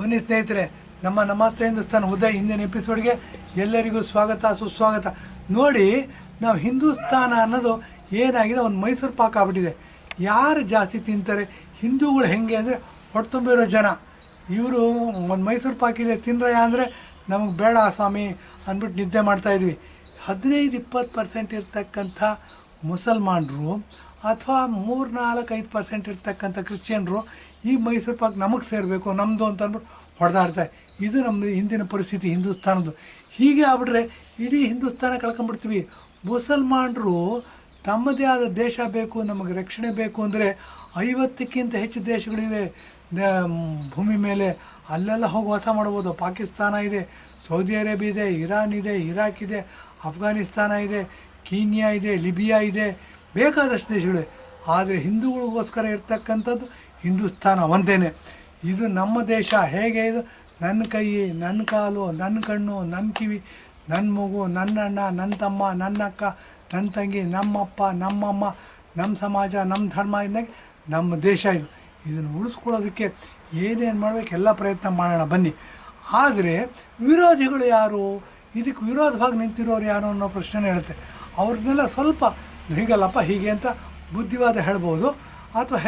ಬನ್ನಿ ಸ್ನೇಹಿತರೆ, ನಮ್ಮ ನಮಸ್ತೆ ಹಿಂದೂಸ್ತಾನ್ ಉದಯ್ ಹಿಂದಿನ ಎಪಿಸೋಡ್ಗೆ ಎಲ್ಲರಿಗೂ ಸ್ವಾಗತ ಸುಸ್ವಾಗತ. ನೋಡಿ, ನಾವು ಹಿಂದೂಸ್ತಾನ ಅನ್ನೋದು ಏನಾಗಿದೆ, ಒಂದು ಮೈಸೂರು ಪಾಕ್ ಆಗ್ಬಿಟ್ಟಿದೆ. ಯಾರು ಜಾಸ್ತಿ ತಿಂತಾರೆ ಹಿಂದೂಗಳು ಹೆಂಗೆ ಅಂದರೆ ಹೊಟ್ಟೆತುಂಬಿರೋ ಜನ. ಇವರು ಒಂದು ಮೈಸೂರು ಪಾಕ್ ಇದೆ ತಿನ್ರಯ್ಯ ಅಂದರೆ ನಮಗೆ ಬೇಡ ಸ್ವಾಮಿ ಅಂದ್ಬಿಟ್ಟು ನಿದ್ದೆ ಮಾಡ್ತಾಯಿದ್ವಿ. 15-20% ಇರ್ತಕ್ಕಂಥ ಮುಸಲ್ಮಾನರು ಅಥವಾ 3-4-5% ಇರ್ತಕ್ಕಂಥ ಕ್ರಿಶ್ಚಿಯನ್ರು ಈ ಮೈಸೂರು ಪಾಕ್ ನಮಗೆ ಸೇರಬೇಕು ನಮ್ಮದು ಅಂತ ಅಂದ್ಬಿಟ್ಟು ಹೊಡೆದಾಡ್ತಾರೆ. ಇದು ನಮ್ಮದು ಹಿಂದಿನ ಪರಿಸ್ಥಿತಿ ಹಿಂದೂಸ್ತಾನದ್ದು. ಹೀಗೆ ಆಗ್ಬಿಟ್ರೆ ಇಡೀ ಹಿಂದೂಸ್ತಾನ ಕಳ್ಕೊಂಬಿಡ್ತೀವಿ. ಮುಸಲ್ಮಾನರು ತಮ್ಮದೇ ಆದ ದೇಶ ಬೇಕು, ನಮಗೆ ರಕ್ಷಣೆ ಬೇಕು ಅಂದರೆ 50ಕ್ಕಿಂತ ಹೆಚ್ಚು ದೇಶಗಳಿವೆ ಭೂಮಿ ಮೇಲೆ. ಅಲ್ಲೆಲ್ಲ ಹೋಗಿ ವಾಸ ಮಾಡ್ಬೋದು. ಪಾಕಿಸ್ತಾನ ಇದೆ, ಸೌದಿ ಅರೇಬಿಯಾ ಇದೆ, ಇರಾನ್ ಇದೆ, ಇರಾಕ್ ಇದೆ, ಅಫ್ಘಾನಿಸ್ತಾನ ಇದೆ, ಕೀನ್ಯಾ ಇದೆ, ಲಿಬಿಯಾ ಇದೆ, ಬೇಕಾದಷ್ಟು ದೇಶಗಳಿವೆ. ಆದರೆ ಹಿಂದೂಗಳಿಗೋಸ್ಕರ ಇರ್ತಕ್ಕಂಥದ್ದು ಹಿಂದೂಸ್ತಾನ ಒಂದೇನೆ. ಇದು ನಮ್ಮ ದೇಶ. ಹೇಗೆ ಇದು ನನ್ನ ಕೈ, ನನ್ನ ಕಾಲು, ನನ್ನ ಕಣ್ಣು, ನನ್ನ ಕಿವಿ, ನನ್ನ ಮಗು, ನನ್ನ ಅಣ್ಣ, ನನ್ನ ತಮ್ಮ, ನನ್ನ ಅಕ್ಕ, ನನ್ನ ತಂಗಿ, ನಮ್ಮಪ್ಪ, ನಮ್ಮಮ್ಮ, ನಮ್ಮ ಸಮಾಜ, ನಮ್ಮ ಧರ್ಮ ಇದ್ದಾಗ ನಮ್ಮ ದೇಶ ಇದು. ಇದನ್ನು ಉಳಿಸ್ಕೊಳ್ಳೋದಕ್ಕೆ ಏನೇನು ಮಾಡಬೇಕು ಎಲ್ಲ ಪ್ರಯತ್ನ ಮಾಡೋಣ ಬನ್ನಿ. ಆದರೆ ವಿರೋಧಿಗಳು ಯಾರು, ಇದಕ್ಕೆ ವಿರೋಧವಾಗಿ ನಿಂತಿರೋರು ಯಾರು ಅನ್ನೋ ಪ್ರಶ್ನೆ ಹೇಳುತ್ತೆ. ಅವ್ರನ್ನೆಲ್ಲ ಸ್ವಲ್ಪ ಹೀಗಲ್ಲಪ್ಪ ಹೀಗೆ ಅಂತ ಬುದ್ಧಿವಾದ ಹೇಳ್ಬೋದು, ಅಥವಾ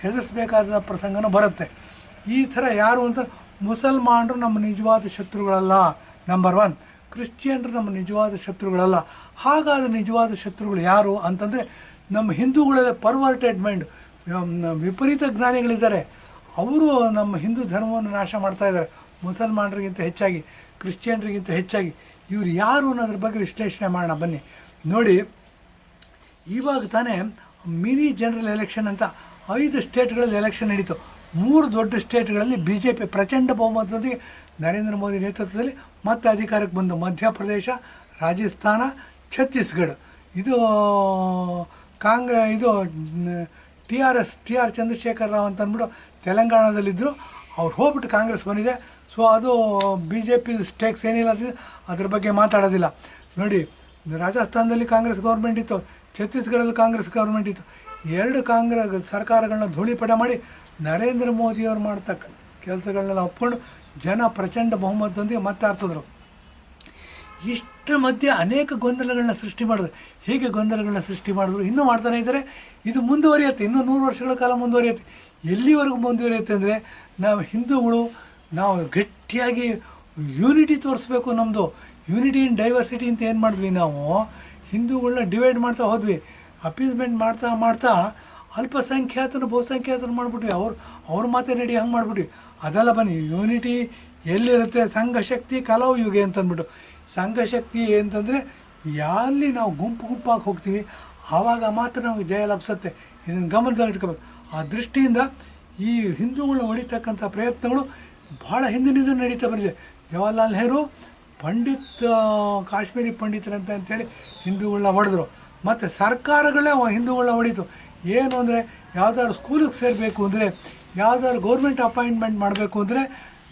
ಹೆದರಿಸ್ಬೇಕಾದ ಪ್ರಸಂಗನೂ ಬರುತ್ತೆ. ಈ ಥರ ಯಾರು ಅಂತ, ಮುಸಲ್ಮಾನರು ನಮ್ಮ ನಿಜವಾದ ಶತ್ರುಗಳಲ್ಲ, ನಂಬರ್ 1. ಕ್ರಿಶ್ಚಿಯನ್ರು ನಮ್ಮ ನಿಜವಾದ ಶತ್ರುಗಳಲ್ಲ. ಹಾಗಾದರೆ ನಿಜವಾದ ಶತ್ರುಗಳು ಯಾರು ಅಂತಂದರೆ ನಮ್ಮ ಹಿಂದೂಗಳೇ. ಪರ್ವರ್ಟೆಡ್ ಮೈಂಡ್, ವಿಪರೀತ ಜ್ಞಾನಿಗಳಿದ್ದಾರೆ. ಅವರು ನಮ್ಮ ಹಿಂದೂ ಧರ್ಮವನ್ನು ನಾಶ ಮಾಡ್ತಾಯಿದ್ದಾರೆ, ಮುಸಲ್ಮಾನರಿಗಿಂತ ಹೆಚ್ಚಾಗಿ, ಕ್ರಿಶ್ಚಿಯನ್ರಿಗಿಂತ ಹೆಚ್ಚಾಗಿ. ಇವರು ಯಾರು ಅನ್ನೋದ್ರ ಬಗ್ಗೆ ವಿಶ್ಲೇಷಣೆ ಮಾಡೋಣ ಬನ್ನಿ. ನೋಡಿ, ಇವಾಗ ತಾನೇ ಮಿನಿ ಜನರಲ್ ಎಲೆಕ್ಷನ್ ಅಂತ 5 ಸ್ಟೇಟ್ಗಳಲ್ಲಿ ಎಲೆಕ್ಷನ್ ನಡೀತು. 3 ದೊಡ್ಡ ಸ್ಟೇಟ್ಗಳಲ್ಲಿ BJP ಪ್ರಚಂಡ ಬಹುಮತದೊಂದಿಗೆ ನರೇಂದ್ರ ಮೋದಿ ನೇತೃತ್ವದಲ್ಲಿ ಮತ್ತೆ ಅಧಿಕಾರಕ್ಕೆ ಬಂದು. ಮಧ್ಯಪ್ರದೇಶ, ರಾಜಸ್ಥಾನ, ಛತ್ತೀಸ್ಗಢ. ಇದು ಟಿ ಆರ್ ಚಂದ್ರಶೇಖರ್ ರಾವ್ ಅಂತ ಅಂದ್ಬಿಟ್ಟು ತೆಲಂಗಾಣದಲ್ಲಿದ್ದರು. ಅವ್ರು ಹೋಗ್ಬಿಟ್ಟು ಕಾಂಗ್ರೆಸ್ ಬಂದಿದೆ. ಸೊ ಅದು BJP ಸ್ಟೇಕ್ಸ್ ಏನಿಲ್ಲ, ಅದ್ರ ಬಗ್ಗೆ ಮಾತಾಡೋದಿಲ್ಲ. ನೋಡಿ, ರಾಜಸ್ಥಾನದಲ್ಲಿ ಕಾಂಗ್ರೆಸ್ ಗೌರ್ಮೆಂಟ್ ಇತ್ತು, ಛತ್ತೀಸ್ಗಢದಲ್ಲಿ ಕಾಂಗ್ರೆಸ್ ಗೌರ್ಮೆಂಟ್ ಇತ್ತು. 2 ಕಾಂಗ್ರೆಸ್ ಸರ್ಕಾರಗಳನ್ನ ಧೂಳಿಪಟ ಮಾಡಿ ನರೇಂದ್ರ ಮೋದಿಯವರು ಮಾಡ್ತಕ್ಕ ಕೆಲಸಗಳನ್ನೆಲ್ಲ ಒಪ್ಕೊಂಡು ಜನ ಪ್ರಚಂಡ ಬಹುಮತದೊಂದಿಗೆ ಮತ್ತೆ ಆರಿಸಿದ್ರು. ಇಷ್ಟರ ಮಧ್ಯೆ ಅನೇಕ ಗೊಂದಲಗಳನ್ನ ಸೃಷ್ಟಿ ಮಾಡಿದ್ರು. ಹೇಗೆ ಗೊಂದಲಗಳನ್ನ ಸೃಷ್ಟಿ ಮಾಡಿದ್ರು, ಇನ್ನೂ ಮಾಡ್ತಾನೆ ಇದ್ದಾರೆ. ಇದು ಮುಂದುವರಿಯುತ್ತೆ, ಇನ್ನೂ 100 ವರ್ಷಗಳ ಕಾಲ ಮುಂದುವರಿಯುತ್ತೆ. ಎಲ್ಲಿವರೆಗೂ ಮುಂದುವರಿಯುತ್ತೆ ಅಂದರೆ, ನಾವು ಹಿಂದೂಗಳು ನಾವು ಗಟ್ಟಿಯಾಗಿ ಯೂನಿಟಿ ತೋರಿಸ್ಬೇಕು. ನಮ್ಮದು ಯೂನಿಟಿ ಇನ್ ಡೈವರ್ಸಿಟಿ ಅಂತ ಏನು ಮಾಡಿದ್ವಿ, ನಾವು ಹಿಂದೂಗಳನ್ನ ಡಿವೈಡ್ ಮಾಡ್ತಾ ಹೋದ್ವಿ. ಅಪೀಸ್ಮೆಂಟ್ ಮಾಡ್ತಾ ಅಲ್ಪಸಂಖ್ಯಾತರು ಬಹುಸಂಖ್ಯಾತರು ಮಾಡಿಬಿಟ್ವಿ. ಅವ್ರ ಮಾತೇ ನಡಿ ಹಂಗೆ ಮಾಡಿಬಿಟ್ವಿ. ಅದೆಲ್ಲ ಬನ್ನಿ, ಯೂನಿಟಿ ಎಲ್ಲಿರುತ್ತೆ, ಸಂಘಶಕ್ತಿ ಕಲವು ಯುಗೆ ಅಂತಂದ್ಬಿಟ್ಟು. ಸಂಘಶಕ್ತಿ ಅಂತಂದರೆ ಎಲ್ಲಿ ನಾವು ಗುಂಪಾಗಿ ಹೋಗ್ತೀವಿ ಆವಾಗ ಮಾತ್ರ ನಮಗೆ ಜಯ ಲಭಿಸುತ್ತೆ. ಇದನ್ನು ಗಮನದಲ್ಲಿ ಇಟ್ಕೋಬೇಕು. ಆ ದೃಷ್ಟಿಯಿಂದ ಈ ಹಿಂದೂಗಳನ್ನ ಹೊಡಿತಕ್ಕಂಥ ಪ್ರಯತ್ನಗಳು ಭಾಳ ಹಿಂದಿನಿಂದ ನಡೀತಾ ಬಂದಿದೆ. ಜವಾಹರ್ಲಾಲ್ ನೆಹರು ಕಾಶ್ಮೀರಿ ಪಂಡಿತರಂತ ಅಂತೇಳಿ ಹಿಂದೂಗಳನ್ನ ಹೊಡೆದ್ರು. ಮತ್ತು ಸರ್ಕಾರಗಳೇ ಹಿಂದೂಗಳನ್ನ ಹೊಡೀತು. ಏನು ಅಂದರೆ, ಯಾವುದಾದ್ರು ಸ್ಕೂಲಿಗೆ ಸೇರಬೇಕು ಅಂದರೆ, ಯಾವುದಾದ್ರು ಗೌರ್ಮೆಂಟ್ ಅಪಾಯಿಂಟ್ಮೆಂಟ್ ಮಾಡಬೇಕು ಅಂದರೆ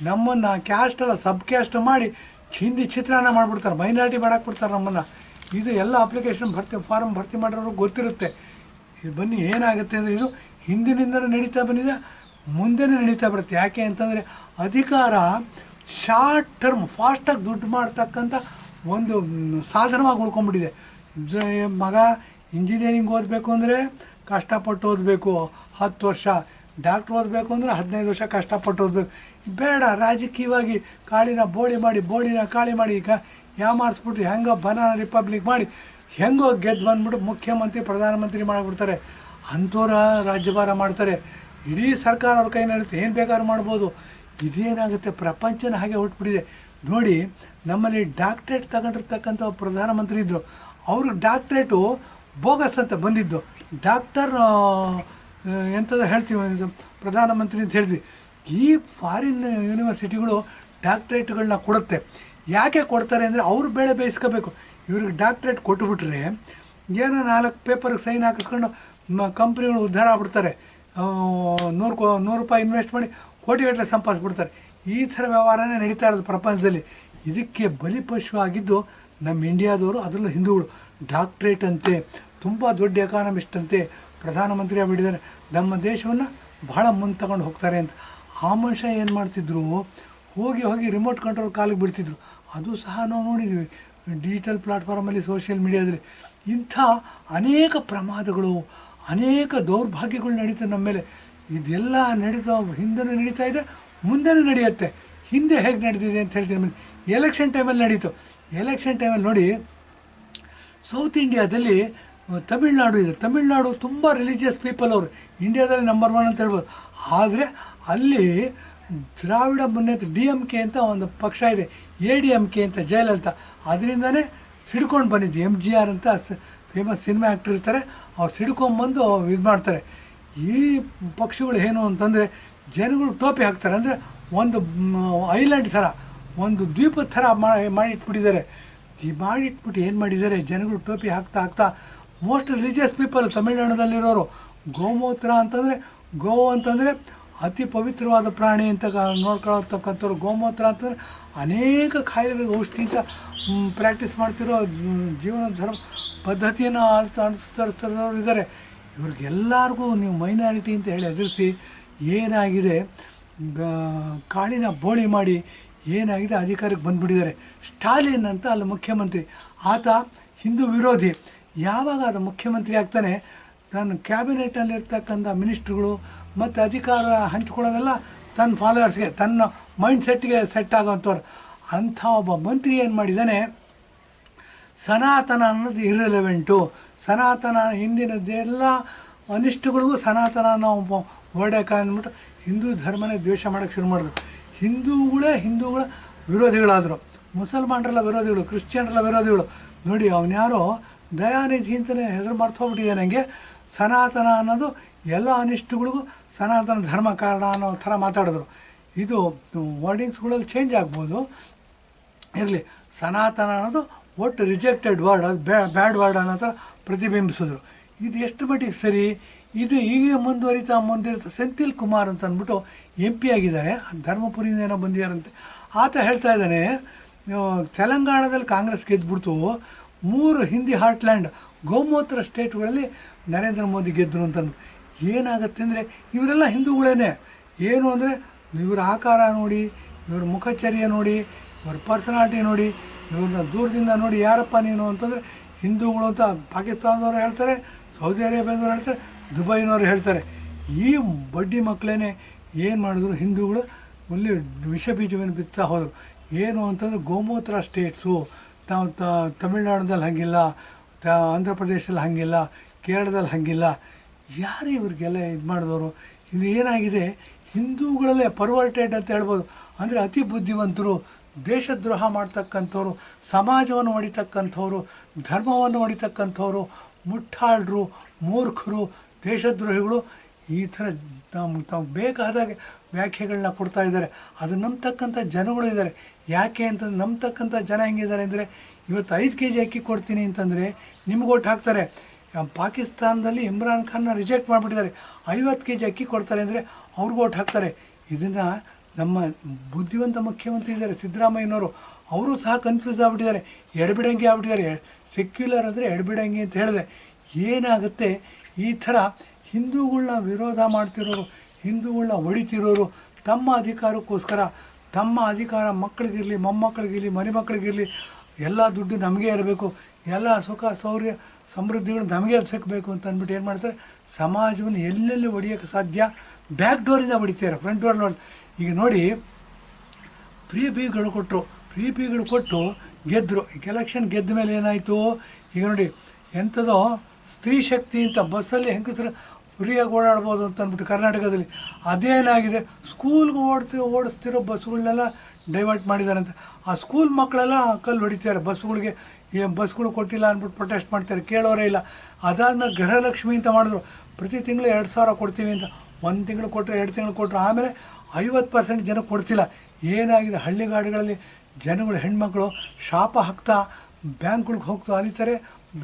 ನಮ್ಮನ್ನು ಕ್ಯಾಸ್ಟೆಲ್ಲ ಸಬ್ ಕ್ಯಾಸ್ಟ್ ಮಾಡಿ ಹಿಂದಿ ಚಿತ್ರಾನ್ನ ಮಾಡಿಬಿಡ್ತಾರೆ, ಮೈನಾರಿಟಿ ಮಾಡಾಕ್ಬಿಡ್ತಾರೆ ನಮ್ಮನ್ನು. ಇದು ಎಲ್ಲ ಅಪ್ಲಿಕೇಶನ್ ಫಾರಮ್ ಭರ್ತಿ ಮಾಡಿರೋರು ಗೊತ್ತಿರುತ್ತೆ. ಇದು ಬನ್ನಿ ಏನಾಗುತ್ತೆ ಅಂದರೆ, ಇದು ಹಿಂದಿನಿಂದಲೂ ನಡೀತಾ ಬಂದಿದೆ, ಮುಂದೆನೇ ನಡೀತಾ ಬರುತ್ತೆ. ಯಾಕೆ ಅಂತಂದರೆ, ಅಧಿಕಾರ ಶಾರ್ಟ್ ಟರ್ಮ್ ಫಾಸ್ಟಾಗಿ ದುಡ್ಡು ಮಾಡ್ತಕ್ಕಂಥ ಒಂದು ಸಾಧನವಾಗಿ ಉಳ್ಕೊಂಬಿಟ್ಟಿದೆ. ಮಗ ಇಂಜಿನಿಯರಿಂಗ್ ಓದಬೇಕು ಅಂದರೆ ಕಷ್ಟಪಟ್ಟು ಓದಬೇಕು 10 ವರ್ಷ, ಡಾಕ್ಟ್ರ್ ಓದಬೇಕು ಅಂದರೆ 15 ವರ್ಷ ಕಷ್ಟಪಟ್ಟು ಓದಬೇಕು. ಬೇಡ, ರಾಜಕೀಯವಾಗಿ ಬೋಡಿನ ಖಾಲಿ ಮಾಡಿ ಈಗ ಯಾಮಾರಿಸ್ಬಿಟ್ಟು ಹೆಂಗೋ ಬನಾನಾ ರಿಪಬ್ಲಿಕ್ ಮಾಡಿ ಹೆಂಗೋ ಗೆದ್ದು ಬಂದ್ಬಿಟ್ಟು ಮುಖ್ಯಮಂತ್ರಿ ಪ್ರಧಾನಮಂತ್ರಿ ಮಾಡಿಬಿಡ್ತಾರೆ. ಅಂಥವ್ರ ರಾಜ್ಯಭಾರ ಮಾಡ್ತಾರೆ. ಇಡೀ ಸರ್ಕಾರ ಅವ್ರ ಕೈ ನಡುತ್ತೆ, ಏನು ಬೇಕಾದ್ರೂ ಮಾಡ್ಬೋದು. ಇದೇನಾಗುತ್ತೆ, ಪ್ರಪಂಚನ ಹಾಗೆ ಹೊರಟ್ಬಿಟ್ಟಿದೆ. ನೋಡಿ, ನಮ್ಮಲ್ಲಿ ಡಾಕ್ಟ್ರೇಟ್ ತಗೊಂಡಿರ್ತಕ್ಕಂಥ ಪ್ರಧಾನಮಂತ್ರಿ ಇದ್ದರು. ಅವ್ರಿಗೆ ಡಾಕ್ಟ್ರೇಟು ಬೋಗಸ್ ಅಂತ ಬಂದಿದ್ದು. ಡಾಕ್ಟರ್ ಎಂಥದ್ದು ಹೇಳ್ತೀವಿ, ಪ್ರಧಾನಮಂತ್ರಿ ಅಂತ ಹೇಳಿದ್ವಿ. ಈ ಫಾರಿನ್ ಯೂನಿವರ್ಸಿಟಿಗಳು ಡಾಕ್ಟ್ರೇಟ್ಗಳನ್ನ ಕೊಡುತ್ತೆ. ಯಾಕೆ ಕೊಡ್ತಾರೆ ಅಂದರೆ, ಅವರು ಬೇಳೆ ಬೇಯಿಸ್ಕೋಬೇಕು. ಇವ್ರಿಗೆ ಡಾಕ್ಟ್ರೇಟ್ ಕೊಟ್ಟುಬಿಟ್ರೆ ಏನೋ 4 ಪೇಪರ್ಗೆ ಸೈನ್ ಹಾಕಿಸ್ಕೊಂಡು ಕಂಪ್ನಿಗಳು ಉದ್ಧಾರ ಆಗ್ಬಿಡ್ತಾರೆ. 100 ರೂಪಾಯಿ ಇನ್ವೆಸ್ಟ್ ಮಾಡಿ ಕೋಟಿಗಟ್ಟಲೆ ಸಂಪಾದಿಸ್ಬಿಡ್ತಾರೆ. ಈ ಥರ ವ್ಯವಹಾರನೇ ನಡೀತಾ ಇರೋದು ಪ್ರಪಂಚದಲ್ಲಿ. ಇದಕ್ಕೆ ಬಲಿಪಶು ಆಗಿದ್ದು ನಮ್ಮ ಇಂಡಿಯಾದವರು, ಅದರಲ್ಲೂ ಹಿಂದೂಗಳು. ಡಾಕ್ಟ್ರೇಟ್ ಅಂತೆ, ತುಂಬ ದೊಡ್ಡ ಎಕಾನಮಿಸ್ಟ್ ಅಂತೆ ಪ್ರಧಾನಮಂತ್ರಿ ಆಗಿಬಿಟ್ಟಿದ್ದಾರೆ. ನಮ್ಮ ದೇಶವನ್ನು ಬಹಳ ಮುಂದೆ ತಗೊಂಡು ಹೋಗ್ತಾರೆ ಅಂತ. ಆ ಮನುಷ್ಯ ಏನು ಮಾಡ್ತಿದ್ರು, ಹೋಗಿ ಹೋಗಿ ರಿಮೋಟ್ ಕಂಟ್ರೋಲ್ ಕಾಲಿಗೆ ಬಿಡ್ತಿದ್ರು. ಅದು ಸಹ ನಾವು ನೋಡಿದ್ದೀವಿ ಡಿಜಿಟಲ್ ಪ್ಲಾಟ್ಫಾರ್ಮಲ್ಲಿ, ಸೋಷಿಯಲ್ ಮೀಡಿಯಾದಲ್ಲಿ. ಇಂಥ ಅನೇಕ ಪ್ರಮಾದಗಳು, ಅನೇಕ ದೌರ್ಭಾಗ್ಯಗಳು ನಡೀತದೆ ನಮ್ಮ ಮೇಲೆ. ಇದೆಲ್ಲ ನಡೀತಾ ಹಿಂದೆನೂ ನಡೀತಾ ಇದೆ, ಮುಂದೆನೂ ನಡೆಯುತ್ತೆ. ಹಿಂದೆ ಹೇಗೆ ನಡೆದಿದೆ ಅಂತ ಹೇಳ್ತೀನಿ. ಎಲೆಕ್ಷನ್ ಟೈಮಲ್ಲಿ ನಡೀತು. ಎಲೆಕ್ಷನ್ ಟೈಮಲ್ಲಿ ನೋಡಿ, ಸೌತ್ ಇಂಡಿಯಾದಲ್ಲಿ ತಮಿಳ್ನಾಡು ಇದೆ. ತಮಿಳ್ನಾಡು ತುಂಬ ರಿಲಿಜಿಯಸ್ ಪೀಪಲ್ ಅವರು, ಇಂಡಿಯಾದಲ್ಲಿ ನಂಬರ್ 1 ಅಂತ ಹೇಳ್ಬೋದು. ಆದರೆ ಅಲ್ಲಿ ದ್ರಾವಿಡ ಮುನ್ನೇತ್ರ DMK ಅಂತ ಒಂದು ಪಕ್ಷ ಇದೆ, ADMK ಅಂತ ಜಯಲಲಿತಾ, ಅದರಿಂದನೇ ಸಿಡ್ಕೊಂಡು ಬಂದಿದ್ದು. MGR ಅಂತ ಫೇಮಸ್ ಸಿನಿಮಾ ಆ್ಯಕ್ಟರ್ ಇರ್ತಾರೆ, ಅವ್ರು ಸಿಡ್ಕೊಂಬಂದು ಇದು ಮಾಡ್ತಾರೆ. ಈ ಪಕ್ಷಗಳು ಏನು ಅಂತಂದರೆ, ಜನಗಳು ಟೋಪಿ ಹಾಕ್ತಾರೆ. ಅಂದರೆ ಒಂದು ಐಲ್ಯಾಂಡ್ ಥರ, ಒಂದು ದ್ವೀಪದ ಥರ ಮಾಡಿಟ್ಬಿಟ್ಟಿದ್ದಾರೆ. ಈ ಮಾಡಿಟ್ಬಿಟ್ಟು ಏನು ಮಾಡಿದ್ದಾರೆ, ಜನಗಳು ಟೋಪಿ ಹಾಕ್ತಾ ಮೋಸ್ಟ್ ರಿಲಿಜಿಯಸ್ ಪೀಪಲ್ ತಮಿಳ್ನಾಡಲ್ಲಿರೋರು. ಗೋಮೂತ್ರ ಅಂತಂದರೆ, ಗೋವು ಅಂತಂದರೆ ಅತಿ ಪವಿತ್ರವಾದ ಪ್ರಾಣಿ ಅಂತ ನೋಡ್ಕೊಳ್ತಕ್ಕಂಥವ್ರು. ಗೋಮೂತ್ರ ಅಂತಂದರೆ ಅನೇಕ ಕಾಯಿಲೆಗಳಿಗೆ ಔಷಧಿ ಅಂತ ಪ್ರಾಕ್ಟೀಸ್ ಮಾಡ್ತಿರೋ ಜೀವನ ಧರ್ಮ ಪದ್ಧತಿಯನ್ನು ಅನುಸರಿಸೋರು ಇದ್ದಾರೆ. ಇವ್ರಿಗೆಲ್ಲರಿಗೂ ನೀವು ಮೈನಾರಿಟಿ ಅಂತ ಹೇಳಿ ಎದುರಿಸಿ ಏನಾಗಿದೆ, ಕಾಡಿನ ಬೋಳಿ ಮಾಡಿ ಏನಾಗಿದೆ ಅಧಿಕಾರಕ್ಕೆ ಬಂದುಬಿಟ್ಟಿದ್ದಾರೆ. ಸ್ಟಾಲಿನ್ ಅಂತ ಅಲ್ಲಿ ಮುಖ್ಯಮಂತ್ರಿ, ಆತ ಹಿಂದೂ ವಿರೋಧಿ. ಯಾವಾಗ ಅದು ಮುಖ್ಯಮಂತ್ರಿ ಆಗ್ತಾನೆ, ತನ್ನ ಕ್ಯಾಬಿನೆಟಲ್ಲಿರ್ತಕ್ಕಂಥ ಮಿನಿಸ್ಟ್ರುಗಳು ಮತ್ತು ಅಧಿಕಾರ ಹಂಚ್ಕೊಳ್ಳೋದೆಲ್ಲ ತನ್ನ ಫಾಲೋವರ್ಸ್ಗೆ, ತನ್ನ ಮೈಂಡ್ ಸೆಟ್ಗೆ ಸೆಟ್ ಆಗೋವಂಥವ್ರು. ಅಂಥ ಒಬ್ಬ ಮಂತ್ರಿ ಏನು ಮಾಡಿದ್ದಾನೆ, ಸನಾತನ ಅನ್ನೋದು ಇರ್ರೆಲೆವೆಂಟು, ಸನಾತನ ಹಿಂದಿನದ್ದೆಲ್ಲ ಅನಿಷ್ಟಗಳಿಗೂ ಸನಾತನ ನಾವು ಹೊಡೆಕಾಯಿ ಅಂದ್ಬಿಟ್ಟು ಹಿಂದೂ ಧರ್ಮನೇ ದ್ವೇಷ ಮಾಡೋಕ್ಕೆ ಶುರು ಮಾಡಿದ್ರು. ಹಿಂದೂಗಳ ವಿರೋಧಿಗಳಾದರು. ಮುಸಲ್ಮಾನರೆಲ್ಲ ವಿರೋಧಿಗಳು, ಕ್ರಿಶ್ಚಿಯನ್ರೆಲ್ಲ ವಿರೋಧಿಗಳು. ನೋಡಿ, ಅವನ್ಯಾರೋ ದಯಾನಿಧಿ ಅಂತಲೇ ಹೆಸರು ಮರ್ತೋಗ್ಬಿಟ್ಟಿದೆ ನನಗೆ. ಸನಾತನ ಅನ್ನೋದು ಎಲ್ಲ ಅನಿಷ್ಟಗಳಿಗೂ ಸನಾತನ ಧರ್ಮ ಕಾರಣ ಅನ್ನೋ ಥರ ಮಾತಾಡಿದ್ರು. ಇದು ವರ್ಡಿಂಗ್ಸ್ಗಳಲ್ಲಿ ಚೇಂಜ್ ಆಗ್ಬೋದು, ಇರಲಿ. ಸನಾತನ ಅನ್ನೋದು ಒಟ್ಟು ರಿಜೆಕ್ಟೆಡ್ ವರ್ಡ್, ಅದು ಬ್ಯಾಡ್ ವರ್ಡ್ ಅನ್ನೋ ಥರ ಪ್ರತಿಬಿಂಬಿಸಿದ್ರು. ಇದು ಎಷ್ಟು ಮಟ್ಟಿಗೆ ಸರಿ? ಇದು ಈಗ ಮುಂದಿರ್ತಾ ಸೆಂಥಿಲ್ ಕುಮಾರ್ ಅಂತ ಅಂದ್ಬಿಟ್ಟು MP ಆಗಿದ್ದಾರೆ, ಧರ್ಮಪುರಿಯಿಂದ ಏನೋ ಬಂದಿದ್ದಾರಂತೆ. ಆತ ಹೇಳ್ತಾ ಇದ್ದಾನೆ, ತೆಲಂಗಾಣದಲ್ಲಿ ಕಾಂಗ್ರೆಸ್ ಗೆದ್ದುಬಿಡ್ತು, 3 ಹಿಂದಿ ಹಾರ್ಟ್ಲ್ಯಾಂಡ್ ಗೋಮೂತ್ರ ಸ್ಟೇಟ್ಗಳಲ್ಲಿ ನರೇಂದ್ರ ಮೋದಿ ಗೆದ್ದರು ಅಂತಂದು. ಏನಾಗುತ್ತೆ ಅಂದರೆ, ಇವರೆಲ್ಲ ಹಿಂದೂಗಳೇನೆ. ಏನು ಅಂದರೆ, ಇವ್ರ ಆಕಾರ ನೋಡಿ, ಇವ್ರ ಮುಖಚರ್ಯ ನೋಡಿ, ಇವ್ರ ಪರ್ಸನಾಲಿಟಿ ನೋಡಿ, ಇವ್ರನ್ನ ದೂರದಿಂದ ನೋಡಿ ಯಾರಪ್ಪ ನೀನು ಅಂತಂದರೆ ಹಿಂದೂಗಳು ಅಂತ ಪಾಕಿಸ್ತಾನದವರು ಹೇಳ್ತಾರೆ, ಸೌದಿ ಅರೇಬಿಯಾದವ್ರು ಹೇಳ್ತಾರೆ, ದುಬೈನವ್ರು ಹೇಳ್ತಾರೆ. ಈ ಬಡ್ಡಿ ಮಕ್ಕಳೇ ಏನು ಮಾಡಿದ್ರು, ಹಿಂದೂಗಳು ಅಲ್ಲಿ ವಿಷ ಬೀಜವನ್ನು ಬಿತ್ತಾ ಹೋದರು. ಏನು ಅಂತಂದರೆ, ಗೋಮೂತ್ರ ಸ್ಟೇಟ್ಸು ತಾವು ತಮಿಳ್ನಾಡದಲ್ಲಿ ಹಾಗಿಲ್ಲ, ಆಂಧ್ರ ಪ್ರದೇಶದಲ್ಲಿ ಹಾಗಿಲ್ಲ, ಕೇರಳದಲ್ಲಿ ಹಾಗಿಲ್ಲ. ಯಾರು ಇವ್ರಿಗೆಲ್ಲ ಇದು ಮಾಡಿದವರು? ಇದು ಏನಾಗಿದೆ, ಹಿಂದೂಗಳಲ್ಲೇ ಪರ್ವರ್ಟೆಡ್ ಅಂತ ಹೇಳ್ಬೋದು. ಅಂದರೆ ಅತಿ ಬುದ್ಧಿವಂತರು, ದೇಶದ್ರೋಹ ಮಾಡ್ತಕ್ಕಂಥವ್ರು, ಸಮಾಜವನ್ನು ಹೊಡಿತಕ್ಕಂಥವ್ರು, ಧರ್ಮವನ್ನು ಹೊಡಿತಕ್ಕಂಥವ್ರು, ಮುಟ್ಟಾಳರು, ಮೂರ್ಖರು, ದೇಶದ್ರೋಹಿಗಳು. ಈ ಥರ ತಾವು ಬೇಕಾದಾಗೆ ವ್ಯಾಖ್ಯೆಗಳನ್ನ ಕೊಡ್ತಾ ಇದ್ದಾರೆ. ಅದು ನಂಬ್ತಕ್ಕಂಥ ಜನಗಳು ಇದ್ದಾರೆ. ಯಾಕೆ ಅಂತಂದ್ರೆ, ನಂಬ್ತಕ್ಕಂಥ ಜನ ಹೆಂಗಿದ್ದಾರೆ ಅಂದರೆ, ಇವತ್ತು 5 kg ಅಕ್ಕಿ ಕೊಡ್ತೀನಿ ಅಂತಂದರೆ ನಿಮ್ಗೆ ಓಟ್ ಹಾಕ್ತಾರೆ. ಪಾಕಿಸ್ತಾನದಲ್ಲಿ ಇಮ್ರಾನ್ ಖಾನ್ನ ರಿಜೆಕ್ಟ್ ಮಾಡಿಬಿಟ್ಟಿದ್ದಾರೆ, 50 kg ಅಕ್ಕಿ ಕೊಡ್ತಾರೆ ಅಂದರೆ ಅವ್ರಿಗೆ ಓಟ್ ಹಾಕ್ತಾರೆ. ಇದನ್ನು ನಮ್ಮ ಬುದ್ಧಿವಂತ ಮುಖ್ಯಮಂತ್ರಿ ಇದ್ದಾರೆ ಸಿದ್ದರಾಮಯ್ಯನವರು, ಅವರು ಸಹ ಕನ್ಫ್ಯೂಸ್ ಆಗಿಬಿಟ್ಟಿದ್ದಾರೆ, ಎಡಬಿಡಂಗಿ ಆಗ್ಬಿಟ್ಟಿದ್ದಾರೆ. ಸೆಕ್ಯುಲರ್ ಅಂದರೆ ಎಡಬಿಡಂಗಿ ಅಂತ ಹೇಳಿದೆ. ಏನಾಗುತ್ತೆ, ಈ ಥರ ಹಿಂದೂಗಳನ್ನ ವಿರೋಧ ಮಾಡ್ತಿರೋರು, ಹಿಂದೂಗಳನ್ನ ಹೊಡಿತಿರೋರು, ತಮ್ಮ ಅಧಿಕಾರಕ್ಕೋಸ್ಕರ, ತಮ್ಮ ಅಧಿಕಾರ ಮಕ್ಕಳಿಗಿರಲಿ, ಮೊಮ್ಮಕ್ಕಳಿಗಿರಲಿ, ಮರಿಮಕ್ಕಳಿಗಿರಲಿ, ಎಲ್ಲ ದುಡ್ಡು ನಮಗೆ ಇರಬೇಕು, ಎಲ್ಲ ಸುಖ ಸೌರ್ಯ ಸಮೃದ್ಧಿಗಳು ನಮಗೆ ಸಿಕ್ಕಬೇಕು ಅಂತ ಅಂದ್ಬಿಟ್ಟು ಏನು ಮಾಡ್ತಾರೆ, ಸಮಾಜವನ್ನು ಎಲ್ಲೆಲ್ಲಿ ಹೊಡಿಯೋಕ್ಕೆ ಸಾಧ್ಯ ಬ್ಯಾಕ್ ಡೋರಿಂದ ಹೊಡಿತಾರೆ, ಫ್ರಂಟ್ ಡೋರ್ ನೋಡಿ. ಈಗ ನೋಡಿ, ಫ್ರೀ ಬೀಗಳು ಕೊಟ್ಟು ಗೆದ್ದರು. ಈಗ ಎಲೆಕ್ಷನ್ ಗೆದ್ದ ಮೇಲೆ ಏನಾಯಿತು, ಈಗ ನೋಡಿ ಎಂಥದೋ ಸ್ತ್ರೀ ಶಕ್ತಿ ಅಂತ ಬಸ್ಸಲ್ಲಿ ಹೆಂಗಸರು ಫ್ರೀಯಾಗಿ ಓಡಾಡ್ಬೋದು ಅಂತ ಅಂದ್ಬಿಟ್ಟು ಕರ್ನಾಟಕದಲ್ಲಿ ಅದೇನಾಗಿದೆ, ಸ್ಕೂಲ್ಗೆ ಓಡಿಸ್ತಿರೋ ಬಸ್ಗಳನ್ನೆಲ್ಲ ಡೈವರ್ಟ್ ಮಾಡಿದಾರಂತೆ. ಆ ಸ್ಕೂಲ್ ಮಕ್ಕಳೆಲ್ಲ ಕಲ್ಲು ಹೊಡಿತಾರೆ ಬಸ್ಗಳಿಗೆ, ಬಸ್ಗಳು ಕೊಟ್ಟಿಲ್ಲ ಅಂದ್ಬಿಟ್ಟು ಪ್ರೊಟೆಸ್ಟ್ ಮಾಡ್ತಾರೆ, ಕೇಳೋರೇ ಇಲ್ಲ. ಅದಾದಮೇಲೆ ಗೃಹಲಕ್ಷ್ಮಿ ಅಂತ ಮಾಡಿದ್ರು, ಪ್ರತಿ ತಿಂಗಳು 2,000 ಕೊಡ್ತೀವಿ ಅಂತ. 1 ತಿಂಗಳು ಕೊಟ್ಟರೆ, 2 ತಿಂಗಳು ಕೊಟ್ಟರು, ಆಮೇಲೆ 50% ಜನ ಕೊಡ್ತಿಲ್ಲ. ಏನಾಗಿದೆ, ಹಳ್ಳಿಗಾಡುಗಳಲ್ಲಿ ಜನಗಳು, ಹೆಣ್ಮಕ್ಳು ಶಾಪ ಹಾಕ್ತಾ ಬ್ಯಾಂಕ್ಗಳಿಗೆ ಹೋಗ್ತಾ ಅಲಿತಾರೆ.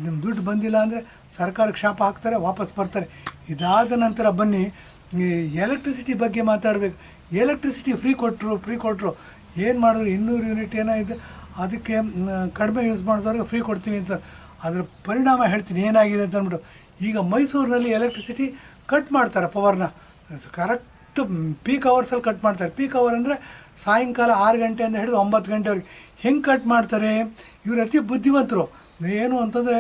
ನಿಮ್ಮ ದುಡ್ಡು ಬಂದಿಲ್ಲ ಅಂದರೆ ಸರ್ಕಾರಕ್ಕೆ ಶಾಪ ಹಾಕ್ತಾರೆ, ವಾಪಸ್ ಬರ್ತಾರೆ. ಇದಾದ ನಂತರ ಬನ್ನಿ, ಎಲೆಕ್ಟ್ರಿಸಿಟಿ ಬಗ್ಗೆ ಮಾತಾಡಬೇಕು. ಎಲೆಕ್ಟ್ರಿಸಿಟಿ ಫ್ರೀ ಕೊಟ್ಟರು ಏನು ಮಾಡಿದ್ರು, 200 ಯೂನಿಟ್ ಏನೋ ಇದೆ, ಅದಕ್ಕೆ ಕಡಿಮೆ ಯೂಸ್ ಮಾಡಿದವ್ರಿಗೆ ಫ್ರೀ ಕೊಡ್ತೀವಿ ಅಂತ. ಅದರ ಪರಿಣಾಮ ಹೇಳ್ತೀನಿ ಏನಾಗಿದೆ ಅಂತ ಅಂದ್ಬಿಟ್ಟು. ಈಗ ಮೈಸೂರಿನಲ್ಲಿ ಎಲೆಕ್ಟ್ರಿಸಿಟಿ ಕಟ್ ಮಾಡ್ತಾರೆ, ಪವರ್ನ ಕರೆಕ್ಟ್ ಫಸ್ಟು ಪೀಕ್ ಅವರ್ಸಲ್ಲಿ ಕಟ್ ಮಾಡ್ತಾರೆ. ಪೀಕ್ ಅವರ್ ಅಂದರೆ ಸಾಯಂಕಾಲ 6 ಗಂಟೆಯಿಂದ ಹಿಡಿದು 9 ಗಂಟೆವರೆಗೆ. ಹೆಂಗೆ ಕಟ್ ಮಾಡ್ತಾರೆ? ಇವರು ಅತಿ ಬುದ್ಧಿವಂತರು. ಏನು ಅಂತಂದರೆ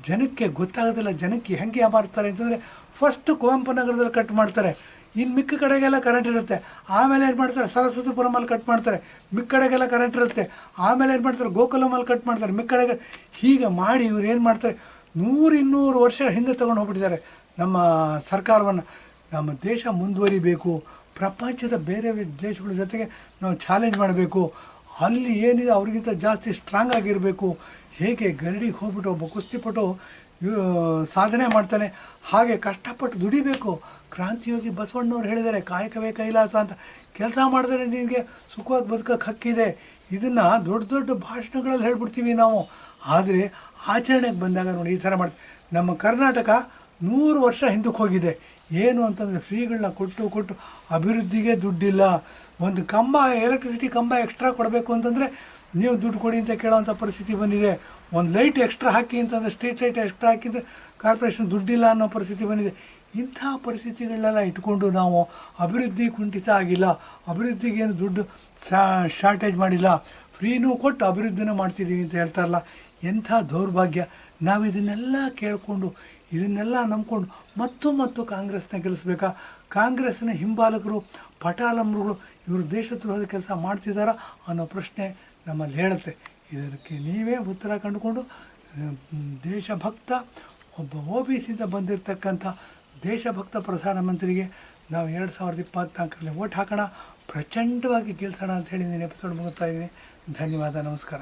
ಜನಕ್ಕೆ ಗೊತ್ತಾಗೋದಿಲ್ಲ. ಜನಕ್ಕೆ ಹೆಂಗೆ ಮಾಡ್ತಾರೆ ಅಂತಂದರೆ ಫಸ್ಟು ಕುವೆಂಪು ನಗರದಲ್ಲಿ ಕಟ್ ಮಾಡ್ತಾರೆ. ಇನ್ನು ಮಿಕ್ಕ ಕಡೆಗೆಲ್ಲ ಕರೆಂಟ್ ಇರುತ್ತೆ. ಆಮೇಲೆ ಏನು ಮಾಡ್ತಾರೆ, ಸರಸ್ವತಿಪುರಮಲ್ಲಿ ಕಟ್ ಮಾಡ್ತಾರೆ. ಮಿಕ್ಕ ಕಡೆಗೆಲ್ಲ ಕರೆಂಟ್ ಇರುತ್ತೆ. ಆಮೇಲೆ ಏನು ಮಾಡ್ತಾರೆ, ಗೋಕುಲಮಲ್ಲಿ ಕಟ್ ಮಾಡ್ತಾರೆ. ಮಿಕ್ಕ ಕಡೆಗೆ ಹೀಗೆ ಮಾಡಿ ಇವ್ರು ಏನು ಮಾಡ್ತಾರೆ, 100-200 ವರ್ಷ ಹಿಂದೆ ತೊಗೊಂಡು ಹೋಗ್ಬಿಟ್ಟಿದ್ದಾರೆ ನಮ್ಮ ಸರ್ಕಾರವನ್ನು. ನಮ್ಮ ದೇಶ ಮುಂದುವರಿಬೇಕು, ಪ್ರಪಂಚದ ಬೇರೆ ದೇಶಗಳ ಜೊತೆಗೆ ನಾವು ಚಾಲೆಂಜ್ ಮಾಡಬೇಕು. ಅಲ್ಲಿ ಏನಿದೆ ಅವ್ರಿಗಿಂತ ಜಾಸ್ತಿ ಸ್ಟ್ರಾಂಗ್ ಆಗಿರಬೇಕು. ಹೇಗೆ ಗರಡಿಗೆ ಹೋಗ್ಬಿಟ್ಟು ಒಬ್ಬ ಕುಸ್ತಿಪಟು ಸಾಧನೆ ಮಾಡ್ತಾನೆ, ಹಾಗೆ ಕಷ್ಟಪಟ್ಟು ದುಡಿಬೇಕು. ಕ್ರಾಂತಿಯೋಗಿ ಬಸವಣ್ಣವ್ರು ಹೇಳಿದ್ದಾರೆ, ಕಾಯಕವೇ ಕೈಲಾಸ ಅಂತ. ಕೆಲಸ ಮಾಡಿದ್ರೆ ನಿನಗೆ ಸುಖವಾಗಿ ಬದುಕೋಕ್ಕೆ ಹಕ್ಕಿದೆ. ಇದನ್ನು ದೊಡ್ಡ ದೊಡ್ಡ ಭಾಷಣಗಳಲ್ಲಿ ಹೇಳ್ಬಿಡ್ತೀವಿ ನಾವು, ಆದರೆ ಆಚರಣೆಗೆ ಬಂದಾಗ ನೋಡಿ ಈ ಥರ ಮಾಡ್ತೀವಿ. ನಮ್ಮ ಕರ್ನಾಟಕ 100 ವರ್ಷ ಹಿಂದಕ್ಕೆ ಹೋಗಿದೆ. ಏನು ಅಂತಂದರೆ ಫ್ರೀಗಳನ್ನ ಕೊಟ್ಟು ಅಭಿವೃದ್ಧಿಗೆ ದುಡ್ಡಿಲ್ಲ. ಒಂದು ಕಂಬ, ಎಲೆಕ್ಟ್ರಿಸಿಟಿ ಕಂಬ ಎಕ್ಸ್ಟ್ರಾ ಕೊಡಬೇಕು ಅಂತಂದರೆ ನೀವು ದುಡ್ಡು ಕೊಡಿ ಅಂತ ಕೇಳೋವಂಥ ಪರಿಸ್ಥಿತಿ ಬಂದಿದೆ. ಒಂದು ಲೈಟ್ ಎಕ್ಸ್ಟ್ರಾ ಹಾಕಿ ಅಂತಂದರೆ, ಸ್ಟ್ರೀಟ್ ಲೈಟ್ ಎಕ್ಸ್ಟ್ರಾ ಹಾಕಿದರೆ ಕಾರ್ಪೊರೇಷನ್ ದುಡ್ಡಿಲ್ಲ ಅನ್ನೋ ಪರಿಸ್ಥಿತಿ ಬಂದಿದೆ. ಇಂಥ ಪರಿಸ್ಥಿತಿಗಳನ್ನೆಲ್ಲ ಇಟ್ಕೊಂಡು ನಾವು ಅಭಿವೃದ್ಧಿ ಕುಂಠಿತ ಆಗಿಲ್ಲ, ಅಭಿವೃದ್ಧಿಗೇನು ದುಡ್ಡು ಶಾರ್ಟೇಜ್ ಮಾಡಿಲ್ಲ, ಫ್ರೀನೂ ಕೊಟ್ಟು ಅಭಿವೃದ್ಧಿನೂ ಮಾಡ್ತಿದ್ದೀವಿ ಅಂತ ಹೇಳ್ತಾರಲ್ಲ, ಎಂಥ ದೌರ್ಭಾಗ್ಯ. ನಾವು ಇದನ್ನೆಲ್ಲ ಕೇಳಿಕೊಂಡು ಇದನ್ನೆಲ್ಲ ನಂಬ್ಕೊಂಡು ಮತ್ತು ಕಾಂಗ್ರೆಸ್ನ ಗೆಲ್ಲಿಸ್ಬೇಕಾ? ಕಾಂಗ್ರೆಸ್ನ ಹಿಂಬಾಲಕರು, ಪಟಾಲಂಬರುಗಳು ಇವರು ದೇಶದ್ರೋಹದ ಕೆಲಸ ಮಾಡ್ತಿದ್ದಾರಾ ಅನ್ನೋ ಪ್ರಶ್ನೆ ನಮ್ಮಲ್ಲಿ ಹೇಳುತ್ತೆ. ಇದಕ್ಕೆ ನೀವೇ ಉತ್ತರ ಕಂಡುಕೊಂಡು ದೇಶಭಕ್ತ ಒಬ್ಬ OBCಯಿಂದ ಬಂದಿರತಕ್ಕಂಥ ದೇಶಭಕ್ತ ಪ್ರಧಾನಮಂತ್ರಿಗೆ ನಾವು 2024ರಲ್ಲಿ ವೋಟ್ ಹಾಕೋಣ, ಪ್ರಚಂಡವಾಗಿ ಗೆಲ್ಸೋಣ ಅಂತ ಹೇಳಿ ನಾನು ಎಪಿಸೋಡ್ ಮುಗಿಸ್ತಾ ಇದ್ದೀನಿ. ಧನ್ಯವಾದ, ನಮಸ್ಕಾರ.